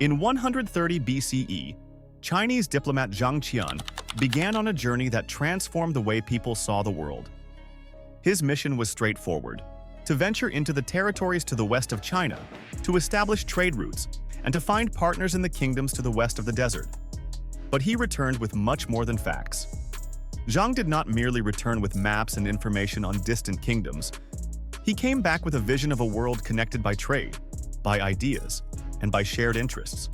In 130 BCE, Chinese diplomat Zhang Qian began on a journey that transformed the way people saw the world. His mission was straightforward: to venture into the territories to the west of China, to establish trade routes, and to find partners in the kingdoms to the west of the desert. But he returned with much more than facts. Zhang did not merely return with maps and information on distant kingdoms. He came back with a vision of a world connected by trade, by ideas, and by shared interests.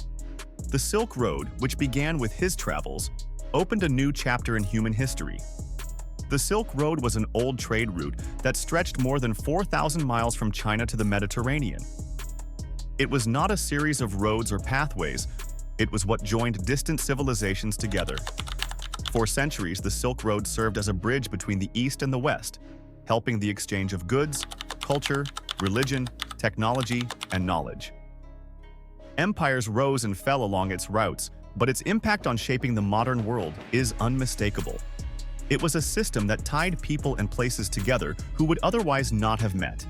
The Silk Road, which began with his travels, opened a new chapter in human history. The Silk Road was an old trade route that stretched more than 4,000 miles from China to the Mediterranean. It was not a series of roads or pathways, it was what joined distant civilizations together. For centuries, the Silk Road served as a bridge between the East and the West, helping the exchange of goods, culture, religion, technology, and knowledge. Empires rose and fell along its routes, but its impact on shaping the modern world is unmistakable. It was a system that tied people and places together who would otherwise not have met.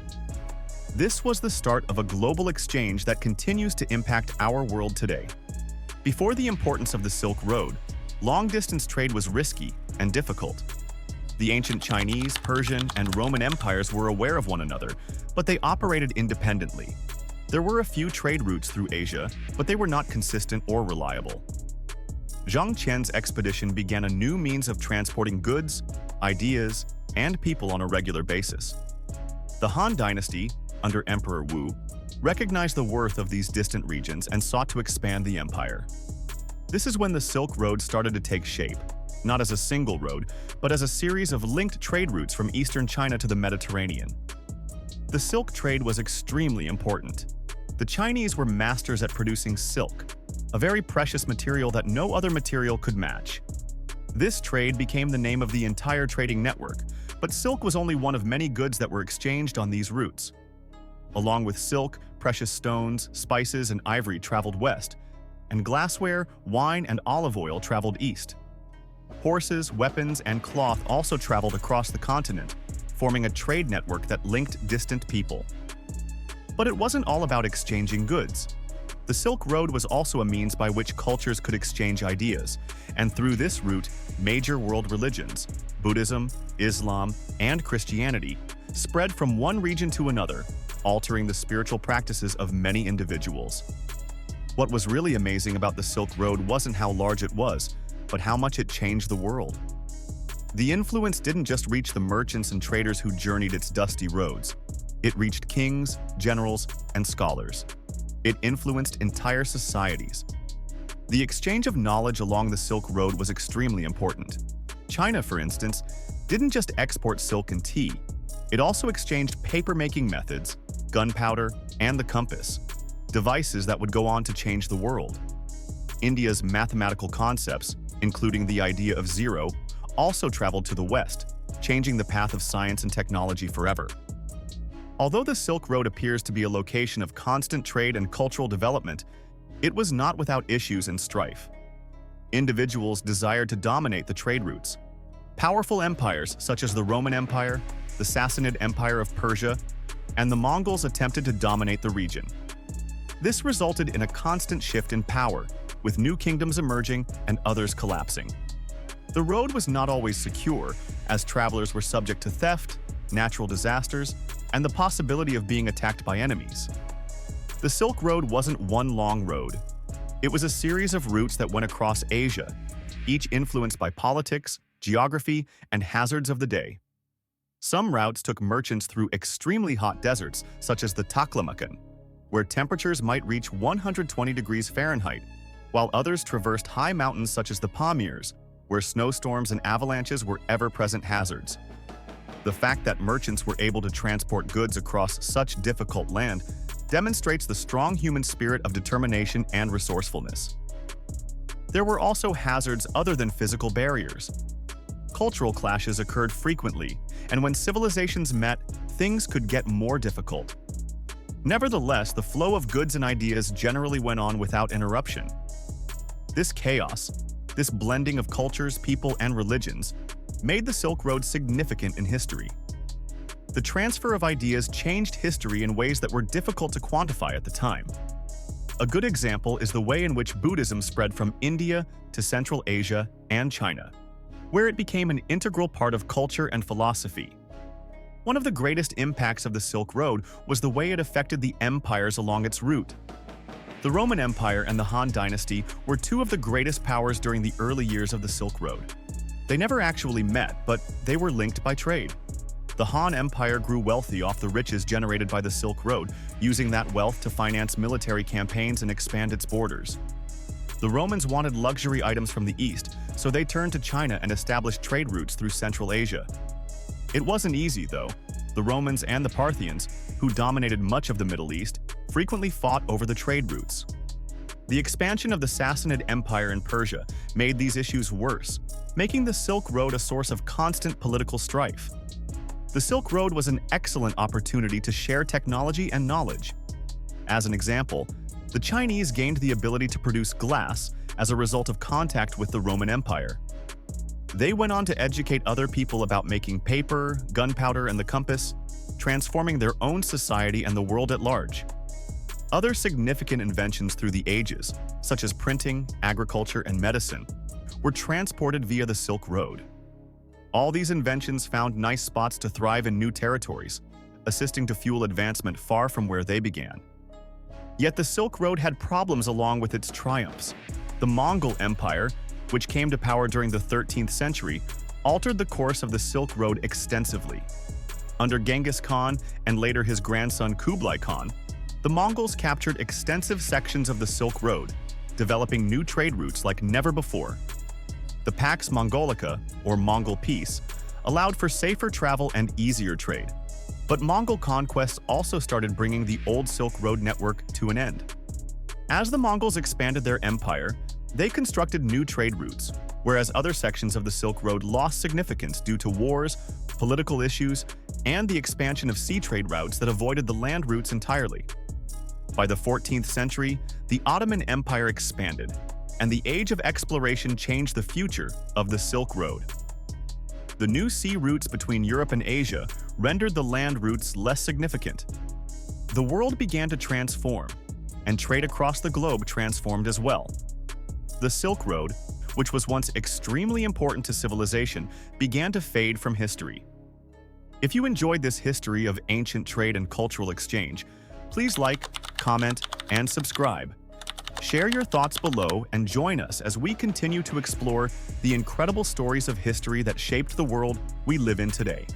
This was the start of a global exchange that continues to impact our world today. Before the importance of the Silk Road, long-distance trade was risky and difficult. The ancient Chinese, Persian, and Roman empires were aware of one another, but they operated independently. There were a few trade routes through Asia, but they were not consistent or reliable. Zhang Qian's expedition began a new means of transporting goods, ideas, and people on a regular basis. The Han Dynasty, under Emperor Wu, recognized the worth of these distant regions and sought to expand the empire. This is when the Silk Road started to take shape, not as a single road, but as a series of linked trade routes from eastern China to the Mediterranean. The silk trade was extremely important. The Chinese were masters at producing silk, a very precious material that no other material could match. This trade became the name of the entire trading network, but silk was only one of many goods that were exchanged on these routes. Along with silk, precious stones, spices, and ivory traveled west, and glassware, wine, and olive oil traveled east. Horses, weapons, and cloth also traveled across the continent, forming a trade network that linked distant people. But it wasn't all about exchanging goods. The Silk Road was also a means by which cultures could exchange ideas, and through this route, major world religions, Buddhism, Islam, and Christianity, spread from one region to another, altering the spiritual practices of many individuals. What was really amazing about the Silk Road wasn't how large it was, but how much it changed the world. The influence didn't just reach the merchants and traders who journeyed its dusty roads. It reached kings, generals, and scholars. It influenced entire societies. The exchange of knowledge along the Silk Road was extremely important. China, for instance, didn't just export silk and tea. It also exchanged paper-making methods, gunpowder, and the compass, devices that would go on to change the world. India's mathematical concepts, including the idea of zero, also traveled to the west, changing the path of science and technology forever. Although the Silk Road appears to be a location of constant trade and cultural development, it was not without issues and strife. Individuals desired to dominate the trade routes. Powerful empires such as the Roman Empire, the Sassanid Empire of Persia, and the Mongols attempted to dominate the region. This resulted in a constant shift in power, with new kingdoms emerging and others collapsing. The road was not always secure, as travelers were subject to theft, natural disasters, and the possibility of being attacked by enemies. The Silk Road wasn't one long road. It was a series of routes that went across Asia, each influenced by politics, geography, and hazards of the day. Some routes took merchants through extremely hot deserts, such as the Taklamakan, where temperatures might reach 120 degrees Fahrenheit, while others traversed high mountains such as the Pamirs, where snowstorms and avalanches were ever-present hazards. The fact that merchants were able to transport goods across such difficult land demonstrates the strong human spirit of determination and resourcefulness. There were also hazards other than physical barriers. Cultural clashes occurred frequently, and when civilizations met, things could get more difficult. Nevertheless, the flow of goods and ideas generally went on without interruption. This chaos, this blending of cultures, people, and religions, made the Silk Road significant in history. The transfer of ideas changed history in ways that were difficult to quantify at the time. A good example is the way in which Buddhism spread from India to Central Asia and China, where it became an integral part of culture and philosophy. One of the greatest impacts of the Silk Road was the way it affected the empires along its route. The Roman Empire and the Han Dynasty were two of the greatest powers during the early years of the Silk Road. They never actually met, but they were linked by trade. The Han Empire grew wealthy off the riches generated by the Silk Road, using that wealth to finance military campaigns and expand its borders. The Romans wanted luxury items from the East, so they turned to China and established trade routes through Central Asia. It wasn't easy, though. The Romans and the Parthians, who dominated much of the Middle East, frequently fought over the trade routes. The expansion of the Sassanid Empire in Persia made these issues worse, making the Silk Road a source of constant political strife. The Silk Road was an excellent opportunity to share technology and knowledge. As an example, the Chinese gained the ability to produce glass as a result of contact with the Roman Empire. They went on to educate other people about making paper, gunpowder, and the compass, transforming their own society and the world at large. Other significant inventions through the ages, such as printing, agriculture, and medicine, were transported via the Silk Road. All these inventions found nice spots to thrive in new territories, assisting to fuel advancement far from where they began. Yet the Silk Road had problems along with its triumphs. The Mongol Empire, which came to power during the 13th century, altered the course of the Silk Road extensively. Under Genghis Khan and later his grandson Kublai Khan, the Mongols captured extensive sections of the Silk Road, developing new trade routes like never before. The Pax Mongolica, or Mongol Peace, allowed for safer travel and easier trade. But Mongol conquests also started bringing the old Silk Road network to an end. As the Mongols expanded their empire, they constructed new trade routes, whereas other sections of the Silk Road lost significance due to wars, political issues, and the expansion of sea trade routes that avoided the land routes entirely. By the 14th century, the Ottoman Empire expanded, and the age of exploration changed the future of the Silk Road. The new sea routes between Europe and Asia rendered the land routes less significant. The world began to transform, and trade across the globe transformed as well. The Silk Road, which was once extremely important to civilization, began to fade from history. If you enjoyed this history of ancient trade and cultural exchange, please like, comment, and subscribe. Share your thoughts below and join us as we continue to explore the incredible stories of history that shaped the world we live in today.